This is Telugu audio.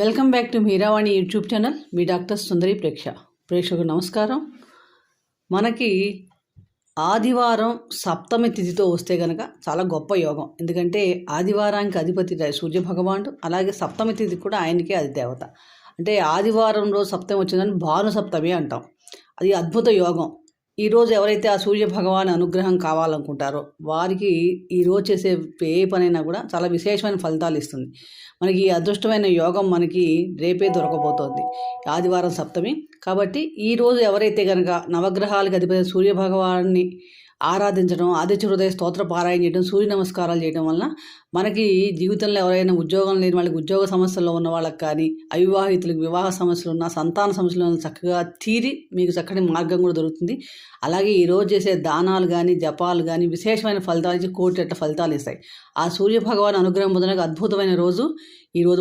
Welcome back to Meeravani YouTube channel. మీ డాక్టర్ సుందరి ప్రేక్షకు నమస్కారం. మనకి ఆదివారం సప్తమి తిథితో వస్తే కనుక చాలా గొప్ప యోగం. ఎందుకంటే ఆదివారానికి అధిపతి సూర్య భగవానుడు, అలాగే సప్తమి తిథి కూడా ఆయనకే అది దేవత. అంటే ఆదివారం రోజు సప్తమి వచ్చిందని భాను సప్తమి అంటాం. అది అద్భుత యోగం. ఈరోజు ఎవరైతే ఆ సూర్య భగవాన్ అనుగ్రహం కావాలనుకుంటారో వారికి ఈరోజు చేసే ఏ పనైనా కూడా చాలా విశేషమైన ఫలితాలు ఇస్తుంది. మనకి ఈ అదృష్టమైన యోగం మనకి రేపే దొరకబోతోంది, ఆదివారం సప్తమి. కాబట్టి ఈరోజు ఎవరైతే కనుక నవగ్రహాలకు అధిపతి సూర్య భగవాన్ని ఆరాధించడం, ఆదిత్య హృదయ స్తోత్ర పారాయణ చేయడం, సూర్య నమస్కారాలు చేయడం వలన మనకి జీవితంలో ఎవరైనా ఉద్యోగం లేని వాళ్ళకి ఉద్యోగ సమస్యల్లో ఉన్న వాళ్ళకి కానీ, అవివాహితులకు వివాహ సమస్యలు ఉన్న, సంతాన సమస్యలు ఉన్న చక్కగా తీరి మీకు చక్కటి మార్గం కూడా దొరుకుతుంది. అలాగే ఈరోజు చేసే దానాలు కానీ, జపాలు కానీ విశేషమైన ఫలితాలు ఇచ్చి కోటి రెట్ల ఫలితాలు ఇస్తాయి. ఆ సూర్య భగవాన్ అనుగ్రహం పొందడానికి అద్భుతమైన రోజు ఈరోజు.